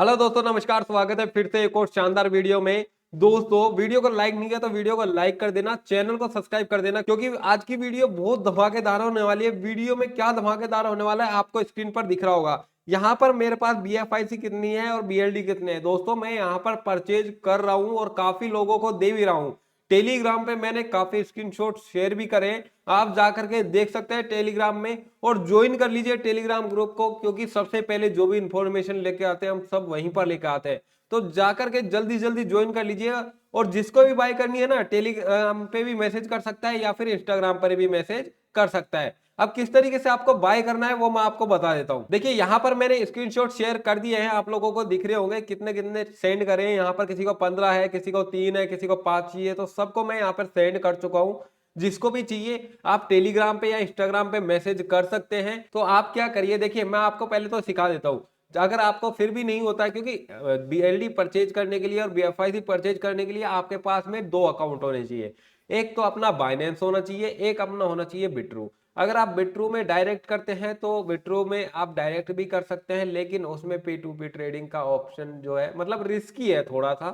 Hello दोस्तों, नमस्कार। स्वागत है फिर से एक और शानदार वीडियो में। दोस्तों, वीडियो को लाइक नहीं किया तो वीडियो को लाइक कर देना, चैनल को सब्सक्राइब कर देना, क्योंकि आज की वीडियो बहुत धमाकेदार होने वाली है। वीडियो में क्या धमाकेदार होने वाला है आपको स्क्रीन पर दिख रहा होगा। यहाँ पर मेरे पास BFIC कितनी है और BLD कितने हैं। दोस्तों, मैं यहाँ पर परचेज कर रहा हूँ और काफी लोगों को दे भी रहा हूँ। टेलीग्राम पे मैंने काफी स्क्रीनशॉट शेयर भी करे, आप जाकर के देख सकते हैं टेलीग्राम में। और ज्वाइन कर लीजिए टेलीग्राम ग्रुप को, क्योंकि सबसे पहले जो भी इंफॉर्मेशन लेके आते हैं हम सब वहीं पर लेके आते हैं। तो जाकर के जल्दी जल्दी ज्वाइन कर लीजिएगा। और जिसको भी बाय करनी है ना, टेलीग्राम पे भी मैसेज कर सकता है या फिर इंस्टाग्राम पर भी मैसेज कर सकता है। अब किस तरीके से आपको बाय करना है वो मैं आपको बता देता हूं। देखिए, यहाँ पर मैंने स्क्रीनशॉट शेयर कर दिए हैं, आप लोगों को दिख रहे होंगे कितने कितने सेंड करे हैं। यहाँ पर किसी को 15 है, किसी को 3 है, किसी को 5 चाहिए, तो सबको मैं यहाँ पर सेंड कर चुका हूं। जिसको भी चाहिए आप टेलीग्राम पे या इंस्टाग्राम पे मैसेज कर सकते हैं। तो आप क्या करिए, देखिए मैं आपको पहले तो सिखा देता हूँ। अगर आपको फिर भी नहीं होता है, क्योंकि BLD परचेज करने के लिए और BFIC परचेज करने के लिए आपके पास में 2 अकाउंट होने चाहिए। एक तो अपना बाइनेंस होना चाहिए, एक अपना होना चाहिए बिट्रू। अगर आप बिट्रू में डायरेक्ट करते हैं तो बिट्रू में आप डायरेक्ट भी कर सकते हैं, लेकिन उसमें P2P ट्रेडिंग का ऑप्शन जो है मतलब रिस्की है थोड़ा सा।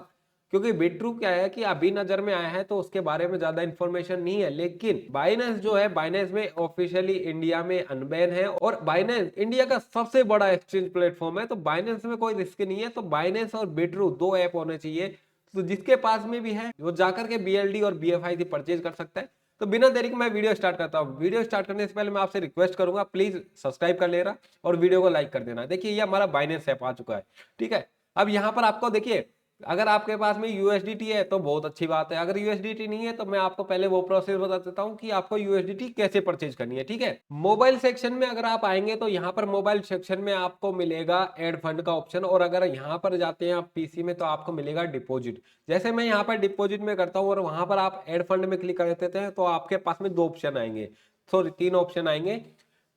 क्योंकि बिट्रू क्या है कि अभी नजर में आया है तो उसके बारे में ज्यादा इंफॉर्मेशन नहीं है। लेकिन बाइनेंस जो है, बाइनेंस में ऑफिशियली इंडिया में अनबैन है और बाइनेंस इंडिया का सबसे बड़ा एक्सचेंज प्लेटफॉर्म है। तो बाइनेंस में कोई रिस्क नहीं है। तो बाइनेंस और बिट्रू 2 ऐप होने चाहिए। तो जिसके पास में भी है वो जाकर के BLD और BFIC परचेज कर सकता है। तो बिना देरी के मैं वीडियो स्टार्ट करता हूँ। वीडियो स्टार्ट करने से पहले मैं आपसे रिक्वेस्ट करूंगा, प्लीज सब्सक्राइब कर लेना और वीडियो को लाइक कर देना। देखिए, ये हमारा बाइनेंस ऐप आ चुका है। ठीक है, अब यहाँ पर आपको देखिए, अगर आपके पास में USDT है तो बहुत अच्छी बात है। अगर USDT नहीं है तो मैं आपको पहले वो प्रोसेस बता देता हूँ कि आपको USDT कैसे परचेज करनी है। ठीक है, मोबाइल सेक्शन में अगर आप आएंगे तो यहाँ पर मोबाइल सेक्शन में आपको मिलेगा एड फंड का ऑप्शन। और अगर यहाँ पर जाते हैं आप PC में तो आपको मिलेगा डिपॉजिट। जैसे मैं यहाँ पर डिपॉजिट में करता हूँ और वहां पर आप एड फंड में क्लिक कर देते हैं तो आपके पास में 2 ऑप्शन आएंगे, सॉरी 3 ऑप्शन आएंगे।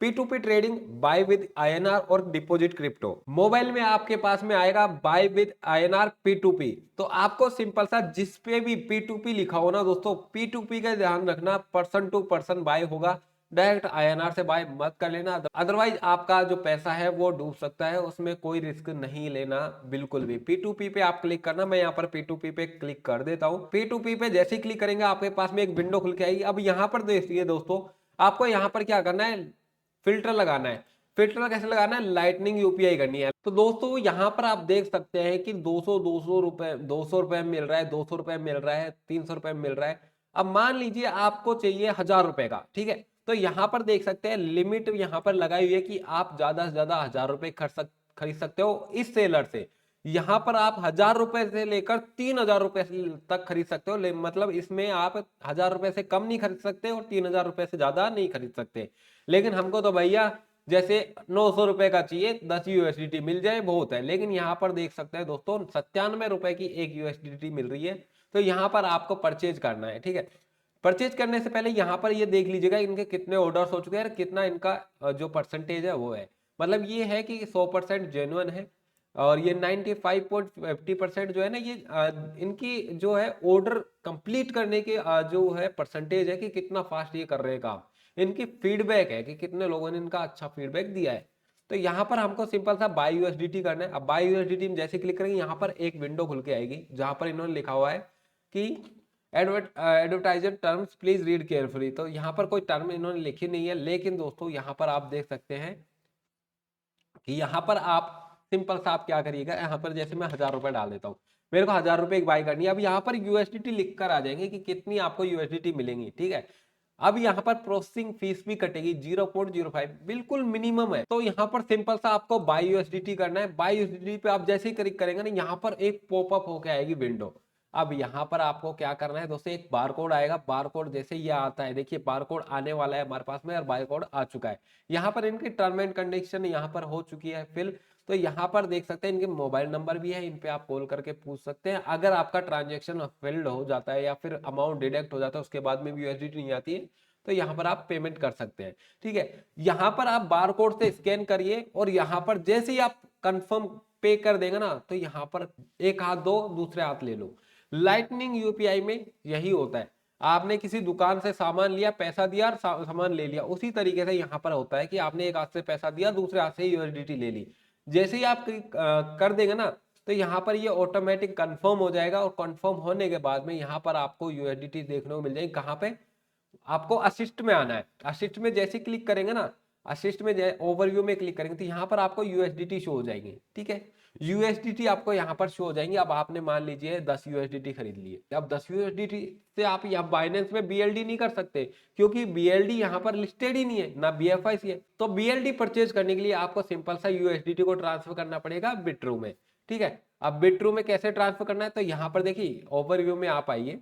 P2P trading, buy with INR और डिपॉजिट क्रिप्टो। मोबाइल में आपके पास में आएगा बाय विद INR P2P। तो आपको सिंपल सा जिस पे भी P2P लिखा हो ना दोस्तों, P2P का ध्यान रखना, पर्सन टू पर्सन बाय होगा। डायरेक्ट INR से बाय मत कर लेना, अदरवाइज आपका जो पैसा है वो डूब सकता है। उसमें कोई रिस्क नहीं लेना बिल्कुल भी। P2P पे आप क्लिक करना, मैं यहाँ पर P2P पे क्लिक कर देता हूँ। P2P पे जैसे ही क्लिक करेंगे आपके पास में एक विंडो खुल के आएगी। अब यहाँ पर देखिए दोस्तों, आपको यहाँ पर क्या करना है, फिल्टर लगाना है। फिल्टर कैसे लगाना है, लाइटनिंग UPI करनी है। तो दोस्तों यहाँ पर आप देख सकते हैं कि 200 रुपए मिल रहा है, 200 रुपए मिल रहा है, 300 रुपए मिल रहा है। अब मान लीजिए आपको चाहिए 1000 रुपए का, ठीक है। तो यहाँ पर देख सकते हैं लिमिट यहाँ पर लगाई हुई है कि आप ज्यादा से ज्यादा 1000 रुपए खरीद सकते हो इस सेलर से। यहाँ पर आप 1000 रुपए से लेकर 3000 रुपए तक खरीद सकते हो। मतलब इसमें आप 1000 रुपए से कम नहीं खरीद सकते और 3000 रुपए से ज्यादा नहीं खरीद सकते। लेकिन हमको तो भैया जैसे 900 रुपए का चाहिए, 10 USDT मिल जाए बहुत है। लेकिन यहाँ पर देख सकते हैं दोस्तों, 97 रुपए की 1 USDT मिल रही है। तो यहाँ पर आपको परचेज करना है। ठीक है, परचेज करने से पहले यहाँ पर ये देख लीजिएगा इनके कितने ऑर्डर्स हो चुके हैं, कितना इनका जो परसेंटेज है वो है। मतलब ये है कि 100% जेन्युइन है। और ये 95.50% जो है ना, ये इनकी जो है ऑर्डर कंप्लीट करने के जो है परसेंटेज है कि कितना फास्ट ये कर रहे हैं काम। इनकी फीडबैक है कि कितने लोगों ने इनका अच्छा फीडबैक दिया है। तो यहाँ पर हमको सिंपल सा बाय USDT करना है। अब बाय USDT में जैसे क्लिक करेंगे यहाँ पर एक विंडो खुल के आएगी जहां पर इन्होंने लिखा हुआ है कि advertiser terms please read carefully. तो यहाँ पर कोई टर्म इन्होंने लिखी नहीं है। लेकिन दोस्तों यहाँ पर आप देख सकते हैं कि यहाँ पर आप सिंपल सा आप क्या करिएगा, यहाँ पर जैसे मैं 1000 रुपए डाल देता हूँ, मेरे को 1000 रुपए की बाई करनी है। अब यहाँ पर USDT लिख कर आ जाएंगे कि कितनी आपको USDT मिलेंगी। ठीक है, अब यहाँ पर प्रोसेसिंग फीस भी कटेगी 0.05, बिल्कुल मिनिमम है। तो यहाँ पर सिंपल सा आपको बाय USDT करना है। बाय USDT पे आप जैसे ही क्लिक करेंगे ना, यहाँ पर एक पॉपअप होके आएगी विंडो। अब यहाँ पर आपको क्या करना है दोस्तों, एक बार कोड आएगा। बार कोड जैसे ये आता है, देखिए बार कोड आने वाला है हमारे पास में और बार कोड आ चुका है। यहाँ पर इनकी टर्म एंड कंडीशन यहाँ पर हो चुकी है फिल। तो यहाँ पर देख सकते हैं इनके मोबाइल नंबर भी है, इन पे आप कॉल करके पूछ सकते हैं। अगर आपका ट्रांजेक्शन फेल्ड हो जाता है या फिर अमाउंट डिडक्ट हो जाता है, उसके बाद में भी USDT नहीं आती है, तो यहाँ पर आप पेमेंट कर सकते हैं। ठीक है, यहाँ पर आप बार कोड से स्कैन करिए और यहाँ पर जैसे ही आप कंफर्म पे कर देंगे ना, तो यहाँ पर एक हाथ दो दूसरे हाथ ले लो। लाइटनिंग UPI में यही होता है। आपने किसी दुकान से सामान लिया, पैसा दिया और सामान ले लिया, उसी तरीके से यहाँ पर होता है कि आपने एक हाथ से पैसा दिया, दूसरे हाथ से USDT ले ली। जैसे ही आप क्लिक कर देंगे ना तो यहाँ पर ये ऑटोमेटिक कंफर्म हो जाएगा, और कंफर्म होने के बाद में यहाँ पर आपको यूएसडीटी देखने को मिल जाएगी। कहाँ पे? आपको असिस्ट में आना है। असिस्ट में जैसे क्लिक करेंगे ना, असिस्ट में ओवरव्यू में क्लिक करेंगे तो यहाँ पर आपको यूएसडीटी शो हो जाएंगे। ठीक है, यूएसडीटी आपको यहाँ पर शो हो जाएंगे। अब आपने मान लीजिए 10 यूएसडीटी खरीद लिए। अब 10 यूएसडीटी से आप यहाँ बाइनेंस में बीएलडी नहीं कर सकते, क्योंकि बीएलडी यहाँ पर लिस्टेड ही नहीं है, ना बीएफआईसी है। तो बीएलडी परचेज करने के लिए आपको सिंपल सा यूएसडीटी को ट्रांसफर करना पड़ेगा बिट्रू में। ठीक है, अब बिट्रू में कैसे ट्रांसफर करना है, तो यहाँ पर देखिए ओवरव्यू में आप आइए।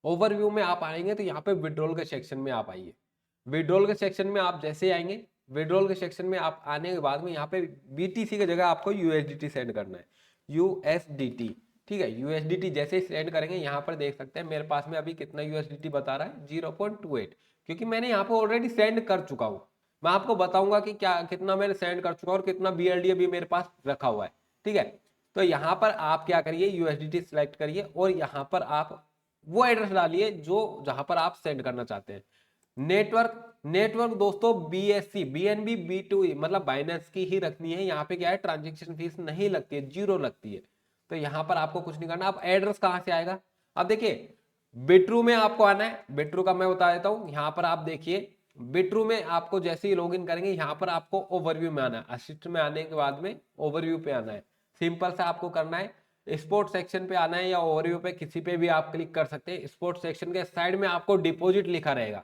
ओवरव्यू में आप आएंगे तो यहाँ पे विड्रॉल के सेक्शन में आप आइए। विड्रॉल के सेक्शन में आप जैसे आएंगे, विड्रॉल के सेक्शन में आप आने के बाद में यहाँ पे बीटीसी की जगह आपको यूएसडीटी सेंड करना है, यूएसडीटी। ठीक है, यूएसडीटी जैसे ही सेंड करेंगे यहाँ पर देख सकते हैं मेरे पास में अभी कितना यूएसडीटी बता रहा है, 0.28, क्योंकि मैंने यहाँ पे ऑलरेडी सेंड कर चुका हूँ। मैं आपको बताऊंगा कि क्या कितना मैंने सेंड कर चुका हूँ और कितना बीएलडी अभी मेरे पास रखा हुआ है। ठीक है, तो यहाँ पर आप क्या करिए, यूएसडीटी सिलेक्ट करिए और यहाँ पर आप वो एड्रेस डालिए जो जहां पर आप सेंड करना चाहते हैं। नेटवर्क दोस्तों बीएससी बीएनबी B2E मतलब बाइनेंस की ही रखनी है। यहाँ पे क्या है, ट्रांजेक्शन फीस नहीं लगती है, 0 लगती है। तो यहाँ पर आपको कुछ नहीं करना। अब एड्रेस कहाँ से आएगा, अब देखिए बिट्रू में आपको आना है। बिट्रू का मैं बता देता हूँ। यहाँ पर आप देखिए बिट्रू में आपको जैसे ही लॉगिन करेंगे यहाँ पर आपको ओवरव्यू में आना है। असिस्ट में आने के बाद में ओवरव्यू पे आना है। सिंपल सा आपको करना है, स्पोर्ट सेक्शन पे आना है या ओवरव्यू पे किसी पे भी आप क्लिक कर सकते हैं। स्पोर्ट सेक्शन के साइड में आपको डिपॉजिट लिखा रहेगा,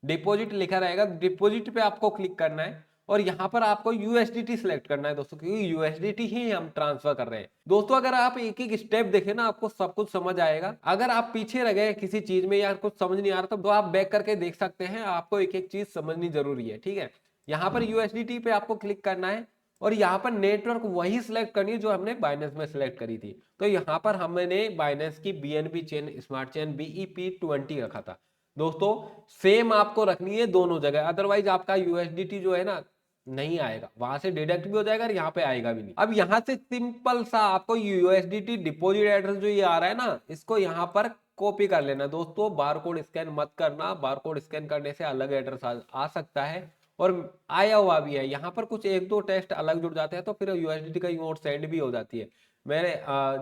डिपॉजिट लिखा रहेगा, डिपॉजिट पे आपको क्लिक करना है और यहाँ पर आपको यूएसडीटी सिलेक्ट करना है दोस्तों, क्योंकि यूएसडीटी ही हम ट्रांसफर कर रहे हैं। दोस्तों अगर आप एक एक स्टेप देखें ना आपको सब कुछ समझ आएगा। अगर आप पीछे रह गए किसी चीज में या कुछ समझ नहीं आ रहा तो आप बैक करके देख सकते हैं। आपको एक एक चीज समझनी जरूरी है। ठीक है, यहाँ पर यूएसडीटी पे आपको क्लिक करना है और यहाँ पर नेटवर्क वही सिलेक्ट करनी है जो हमने बाइनेंस में सिलेक्ट करी थी। तो यहाँ पर हमने बाइनेंस की BNB chain smart chain BEP20 रखा था। दोस्तों सेम आपको रखनी है दोनों जगह, अदरवाइज आपका यूएसडीटी जो है ना नहीं आएगा, वहां से डिडक्ट भी हो जाएगा और यहाँ पे आएगा भी नहीं। अब यहाँ से सिंपल सा आपको यूएसडीटी डिपॉजिट एड्रेस जो ये आ रहा है ना, इसको यहाँ पर कॉपी कर लेना। दोस्तों बारकोड स्कैन मत करना, बारकोड स्कैन करने से अलग एड्रेस आ सकता है और आया हुआ भी है। यहाँ पर कुछ एक दो टेस्ट अलग जुड़ जाते हैं तो फिर यूएसडीटी का और सेंड भी हो जाती है। मेरे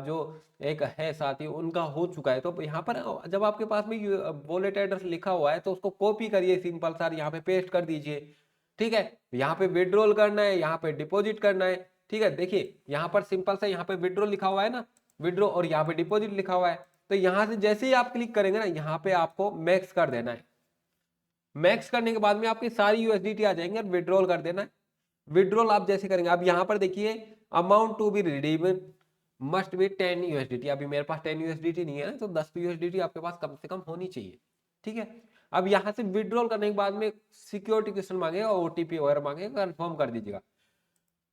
जो एक है साथी उनका हो चुका है। तो यहाँ पर जब आपके पास में वॉलेट एड्रेस लिखा हुआ है तो उसको कॉपी करिए सिंपल सर, यहाँ पे पेस्ट कर दीजिए। ठीक है, यहाँ पे विड्रॉल करना है, यहाँ पे डिपॉजिट करना है। ठीक है, देखिए यहाँ पर सिंपल सा यहाँ पे विड्रॉल लिखा हुआ है ना, विड्रॉ, और यहाँ पे डिपॉजिट लिखा हुआ है। तो यहाँ से जैसे ही आप क्लिक करेंगे ना यहाँ पे आपको मैक्स कर देना है। मैक्स करने के बाद में आपकी सारी यूएसडीटी आ जाएंगे और विड्रॉल कर देना है। विड्रॉल आप जैसे करेंगे, अब यहाँ पर देखिए amount to be redeemed must be 10 USDT. अभी मेरे पास 10 यूएसडीटी नहीं है तो 10 यूएसडीटी आपके पास कम से कम होनी चाहिए। ठीक है, अब यहाँ से विड्रॉल करने के बाद में सिक्योरिटी क्वेश्चन मांगेगा, ओटीपी वगैरह मांगेगा, कंफर्म कर दीजिएगा।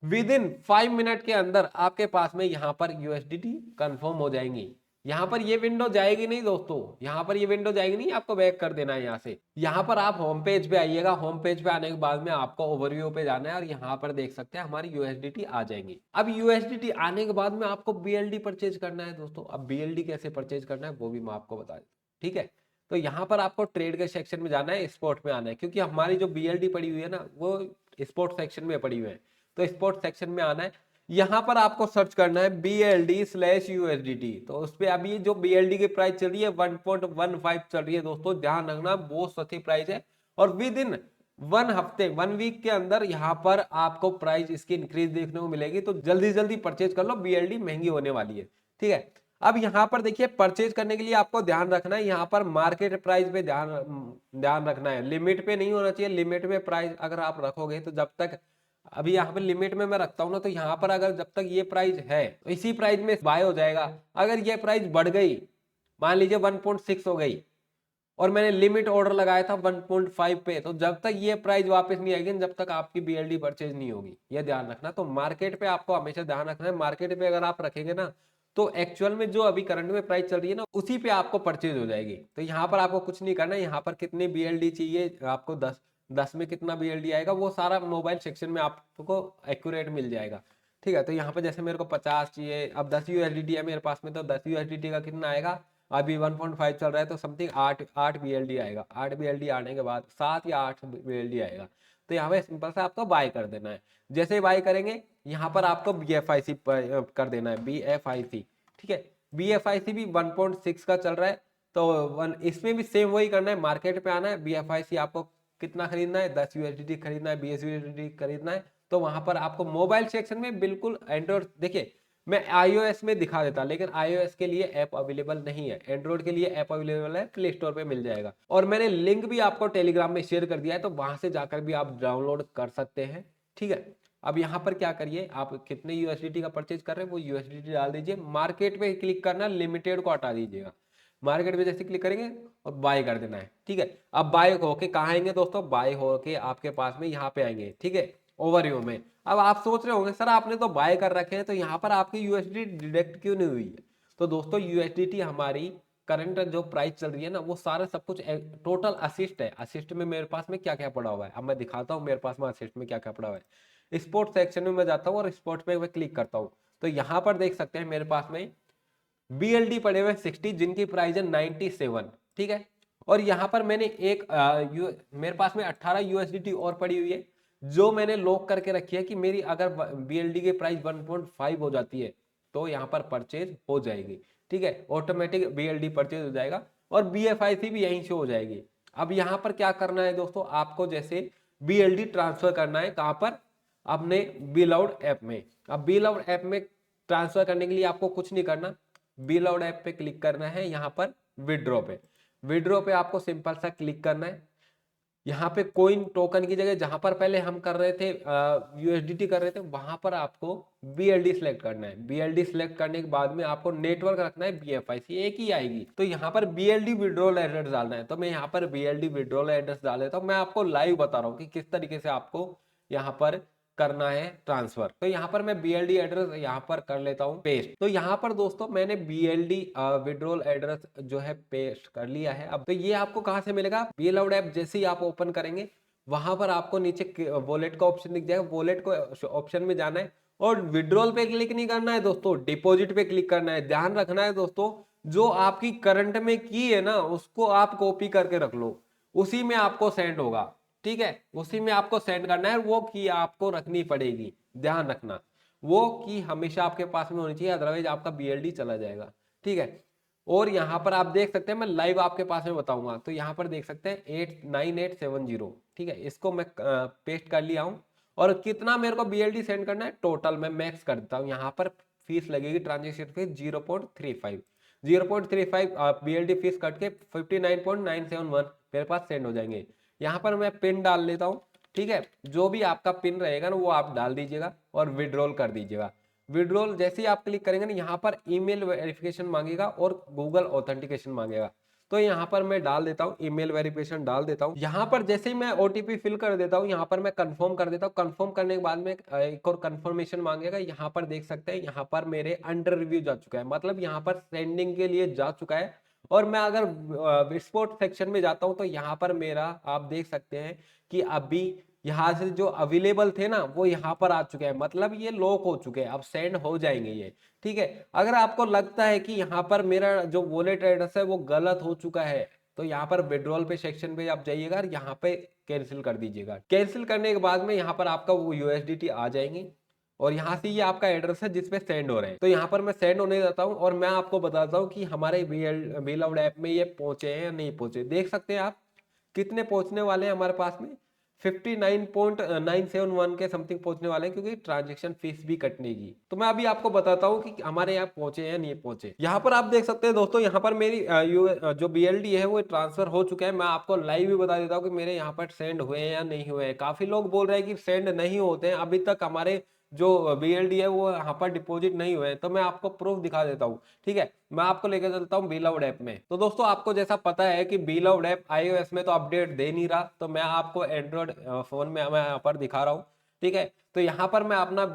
विद इन 5 मिनट के अंदर आपके पास में यहाँ पर यूएसडीटी कंफर्म हो जाएंगी। यहाँ पर ये विंडो जाएगी नहीं दोस्तों, यहाँ पर ये विंडो जाएगी नहीं, आपको बैक कर देना है यहाँ से। यहाँ पर आप होम पेज पे आइएगा। होम पेज पे आने के बाद में आपको ओवरव्यू पे जाना है और यहाँ पर देख सकते हैं हमारी यूएसडीटी आ जाएंगी। अब यूएसडीटी आने के बाद में आपको बीएलडी परचेज करना है दोस्तों। अब बीएलडी कैसे परचेज करना है वो भी मैं आपको बता देता हूँ। ठीक है, तो यहाँ पर आपको ट्रेड के सेक्शन में जाना है, स्पॉट में आना है, क्योंकि हमारी जो बीएलडी पड़ी हुई है ना वो स्पॉट सेक्शन में पड़ी हुई है। तो स्पॉट सेक्शन में आना है, यहाँ पर आपको सर्च करना है BLD/USDT। तो उस पर अभी जो BLD की प्राइस चल रही है 1.15 चल रही है दोस्तों, ध्यान रखना बहुत सस्ती प्राइस है। और विद इन 1 हफ्ते 1 वीक के अंदर यहाँ पर आपको प्राइस इसकी इंक्रीज देखने को मिलेगी। तो जल्दी जल्दी परचेज कर लो, BLD महंगी होने वाली है। ठीक है, अब यहाँ पर देखिए परचेज करने के लिए आपको ध्यान रखना है, यहाँ पर मार्केट प्राइस पे ध्यान रखना है। लिमिट पे नहीं होना चाहिए। लिमिट में प्राइस अगर आप रखोगे तो जब तक अभी यहाँ पे लिमिट में मैं रखता हूँ ना, तो यहाँ पर अगर जब तक ये प्राइस है तो इसी प्राइस में बाय हो जाएगा। अगर ये प्राइस बढ़ गई, मान लीजिए 1.6 हो गई और मैंने लिमिट ऑर्डर लगाया था 1.5 पे, तो जब तक ये प्राइस वापस नहीं आएगी जब तक आपकी BLD परचेज नहीं होगी, ये ध्यान रखना। तो मार्केट पे आपको हमेशा ध्यान रखना है। मार्केट पे अगर आप रखेंगे ना तो एक्चुअल में जो अभी करंट में प्राइस चल रही है ना उसी पे आपको परचेज हो जाएगी। तो यहाँ पर आपको कुछ नहीं करना है। यहाँ पर कितनी BLD चाहिए आपको, 10 में कितना BLD आएगा वो सारा मोबाइल सेक्शन में आपको एक्यूरेट मिल जाएगा। ठीक है, तो यहाँ पे जैसे मेरे को 50 चाहिए, अब 10 USDT है मेरे पास में, तो 10 USDT का कितना आएगा, अभी 1.5 चल रहा है तो समथिंग 8 BLD आएगा। 8 BLD आने के बाद 7 या 8 BLD आएगा। तो यहाँ पे सिंपल से आपको बाय कर देना है। जैसे बाय करेंगे यहाँ पर आपको BFIC कर देना है, BFIC, ठीक है। BFIC भी 1.6 का चल रहा है, तो इसमें भी सेम वही करना है, मार्केट पे आना है। BFIC आपको कितना खरीदना है, 10 USDT खरीदना है, 20 USDT खरीदना है। तो वहां पर आपको मोबाइल सेक्शन में बिल्कुल एंड्रॉइड, देखिए मैं iOS में दिखा देता, लेकिन iOS के लिए ऐप अवेलेबल नहीं है, एंड्रॉइड के लिए ऐप अवेलेबल है, प्ले स्टोर पे मिल जाएगा। और मैंने लिंक भी आपको टेलीग्राम में शेयर कर दिया है, तो वहां से जाकर भी आप डाउनलोड कर सकते हैं, ठीक है। अब यहाँ पर क्या करिए, आप कितने यूएसडीटी का परचेज कर रहे हैं वो यूएसडीटी डाल दीजिए, मार्केट पे क्लिक करना, लिमिटेड को हटा दीजिएगा। मार्केट पे जैसे क्लिक करेंगे और बाय कर देना है, ठीक है। अब बाय होके कहाँ आएंगे दोस्तों, बाय होके आपके पास में यहाँ पे आएंगे, ठीक है, ओवरव्यू में। अब आप सोच रहे होंगे सर आपने तो बाय कर रखे हैं, तो यहाँ पर आपकी यूएसडीटी डिडक्ट क्यों नहीं हुई है। तो दोस्तों यूएसडीटी हमारी करंट जो प्राइस चल रही है ना, वो सारा सब कुछ टोटल असिस्ट है। असिस्ट में मेरे पास में क्या क्या पड़ा हुआ है, अब मैं दिखाता हूँ मेरे पास में असिस्ट में क्या क्या पड़ा हुआ है। स्पोर्ट सेक्शन में मैं जाता हूँ और स्पोर्ट पे मैं क्लिक करता हूँ, तो यहाँ पर देख सकते हैं मेरे पास में BLD पड़े हुए 60, जिनकी प्राइस है 97, ठीक है। और यहाँ पर मैंने मेरे पास में 18 USDT और पड़ी हुई है, जो मैंने लॉक करके रखी है कि मेरी अगर BLD की प्राइस 1.5 हो जाती है तो यहाँ पर परचेज हो जाएगी, ठीक है, ऑटोमेटिक BLD परचेज हो जाएगा और BFIC भी यहीं से हो जाएगी। अब यहाँ पर क्या करना है दोस्तों, आपको जैसे BLD ट्रांसफर करना है, कहाँ पर, अपने Blued ऐप में। अब Blued ऐप में ट्रांसफर करने के लिए आपको कुछ नहीं करना, Blued ऐप पे क्लिक करना है, यहाँ पर विड्रॉ पे, विड्रॉ पे आपको सिंपल सा क्लिक करना है। यहाँ पे कोइन टोकन की जगह जहां पर पहले हम कर रहे थे USDT कर रहे थे, वहां पर आपको BLD सिलेक्ट करना है। BLD सिलेक्ट करने के बाद में आपको नेटवर्क रखना है BFIC, एक ही आएगी। तो यहाँ पर BLD विड्रॉल एड्रेस डालना है, तो मैं यहाँ पर BLD विड्रॉल एड्रेस डाल देता हूँ। मैं आपको लाइव बता रहा हूँ कि किस तरीके से आपको यहाँ पर करना है ट्रांसफर। तो यहाँ पर मैं BLD एड्रेस यहाँ पर कर लेता हूँ पेस्ट। तो यहाँ पर दोस्तों मैंने BLD विड्रॉल एड्रेस जो है पेस्ट कर लिया है। अब तो ये आपको कहाँ से मिलेगा, Blued ऐप जैसे ही आप ओपन करेंगे वहां पर आपको नीचे वॉलेट का ऑप्शन दिख जाएगा, वॉलेट को ऑप्शन में जाना है और विड्रॉल पे क्लिक नहीं करना है दोस्तों, डिपॉजिट पे क्लिक करना है। ध्यान रखना है दोस्तों, जो आपकी करंट में की है ना उसको आप कॉपी करके रख लो, उसी में आपको सेंड होगा, ठीक है, उसी में आपको सेंड करना है। वो की आपको रखनी पड़ेगी, ध्यान रखना, वो की हमेशा आपके पास में होनी चाहिए, अदरवाइज आपका BLD चला जाएगा, ठीक है। और यहाँ पर आप देख सकते हैं, मैं लाइव आपके पास में बताऊंगा, तो यहाँ पर देख सकते हैं 89870, ठीक है, इसको मैं पेस्ट कर लिया हूँ। और कितना मेरे को BLD सेंड करना है, टोटल मैं मैक्स कर देता हूँ। यहाँ पर फीस लगेगी, transaction fees 0.35, 0.35 BLD fees cut के 59.971 मेरे पास सेंड हो जाएंगे। यहाँ पर मैं पिन डाल लेता हूँ, ठीक है, जो भी आपका पिन रहेगा ना वो आप डाल दीजिएगा और विड्रॉल कर दीजिएगा। विड्रॉल जैसे ही आप क्लिक करेंगे ना, यहाँ पर ईमेल वेरिफिकेशन मांगेगा और गूगल ऑथेंटिकेशन मांगेगा, तो यहाँ पर मैं डाल देता हूँ, ईमेल वेरिफिकेशन डाल देता हूँ। यहाँ पर जैसे ही मैं OTP फिल कर देता हूँ, यहाँ पर मैं कंफर्म कर देता हूँ। कंफर्म करने के बाद में एक और कंफर्मेशन मांगेगा। यहाँ पर देख सकते हैं, यहाँ पर मेरे अंडर रिव्यू जा चुका है, मतलब यहाँ पर सेंडिंग के लिए जा चुका है। और मैं अगर स्पोर्ट सेक्शन में जाता हूँ तो यहाँ पर मेरा आप देख सकते हैं कि अभी यहाँ से जो अवेलेबल थे ना वो यहाँ पर आ चुके हैं, मतलब ये लॉक हो चुके हैं, अब सेंड हो जाएंगे ये, ठीक है। अगर आपको लगता है कि यहाँ पर मेरा जो वॉलेट एड्रेस है वो गलत हो चुका है, तो यहाँ पर विड्रॉल पे सेक्शन पे आप जाइएगा और यहाँ पे कैंसिल कर दीजिएगा। कैंसिल करने के बाद में यहाँ पर आपका वो USDT आ जाएंगी और यहाँ से ये आपका एड्रेस है जिसपे सेंड हो रहे हैं। तो यहाँ पर मैं सेंड होने देता हूँ और मैं आपको बताता हूँ कि हमारे Blued ऐप में ये पहुंचे हैं या नहीं पहुंचे। देख सकते हैं आप कितने पहुंचने वाले हैं हमारे पास में, 59.971 के समथिंग पहुंचने वाले हैं, क्योंकि ट्रांजेक्शन फीस भी कटने की। तो मैं अभी आपको बताता हूँ कि हमारे यहाँ पहुंचे या नहीं पहुंचे। यहाँ पर आप देख सकते हैं दोस्तों, यहाँ पर मेरी जो BLD है वो ट्रांसफर हो चुका है। मैं आपको लाइव भी बता देता हूँ कि मेरे यहाँ पर सेंड हुए हैं या नहीं हुए हैं। काफी लोग बोल रहे हैं कि सेंड नहीं होते हैं, अभी तक हमारे जो BLD है वो यहाँ पर डिपॉजिट नहीं हुए हैं। तो मैं आपको प्रूफ दिखा देता हूँ, ठीक है, मैं आपको लेकर चलता हूँ Blued ऐप में। तो दोस्तों आपको जैसा पता है कि Blued ऐप iOS में तो अपडेट दे नहीं रहा, तो मैं आपको एंड्रॉइड फोन में मैं यहाँ पर दिखा रहा हूँ, ठीक है। तो यहाँ पर मैं अपना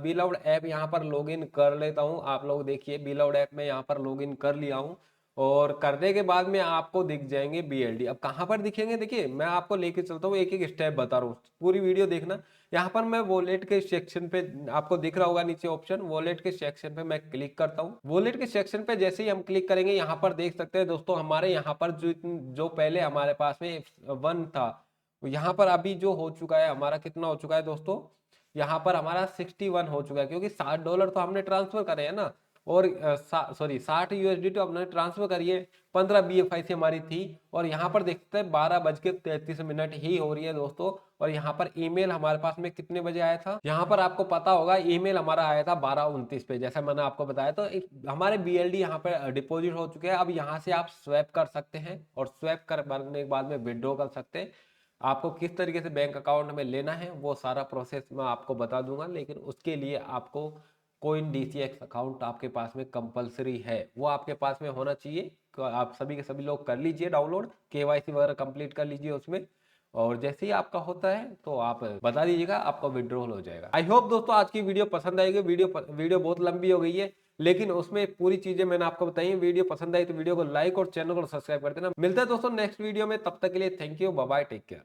Blued ऐप यहाँ पर लॉगिन कर लेता हूँ। आप लोग देखिए, Blued ऐप में यहाँ पर लॉगिन कर लिया हूँ और करने के बाद में आपको दिख जाएंगे BLD। अब कहाँ पर दिखेंगे, देखिए मैं आपको लेके चलता हूँ, एक एक स्टेप बता रहा हूँ, पूरी वीडियो देखना। यहाँ पर मैं वॉलेट के सेक्शन पे, आपको दिख रहा होगा नीचे ऑप्शन, वॉलेट के सेक्शन पे मैं क्लिक करता हूँ। वॉलेट के सेक्शन पे जैसे ही हम क्लिक करेंगे, यहाँ पर देख सकते हैं दोस्तों, हमारे यहाँ पर जो पहले हमारे पास में 1 था, यहाँ पर अभी जो हो चुका है हमारा, कितना हो चुका है दोस्तों, यहाँ पर हमारा 61 हो चुका है, क्योंकि $60 तो हमने ट्रांसफर करे है ना, और सॉरी 60 USD तो हमने ट्रांसफर करी है, 15 BFIC हमारी थी। और यहाँ पर देखते हैं 12:33 ही हो रही है दोस्तों। और यहाँ पर ईमेल हमारे पास में कितने बजे आया था, यहाँ पर आपको पता होगा ईमेल हमारा आया था 12:29 पे, जैसा मैंने आपको बताया। तो हमारे BLD यहाँ पे डिपॉजिट हो चुके हैं। अब यहाँ से आप स्वैप कर सकते हैं, और स्वैप करने के बाद में विड्रॉ कर सकते हैं। आपको किस तरीके से बैंक अकाउंट में लेना है वो सारा प्रोसेस मैं आपको बता दूंगा, लेकिन उसके लिए आपको कोइन DCX अकाउंट आपके पास में कंपलसरी है, वो आपके पास में होना चाहिए। तो आप सभी के सभी लोग कर लीजिए डाउनलोड, KYC वगैरह कंप्लीट कर लीजिए उसमें, और जैसे ही आपका होता है तो आप बता दीजिएगा, आपका विड्रॉल हो जाएगा। आई होप दोस्तों आज की वीडियो पसंद आएगी। वीडियो बहुत लंबी हो गई है, लेकिन उसमें पूरी चीजें मैंने आपको बताई। वीडियो पसंद आई तो वीडियो को लाइक और चैनल को सब्सक्राइब कर देना। मिलते हैं दोस्तों नेक्स्ट वीडियो में, तब तक के लिए thank you, bye bye, take care.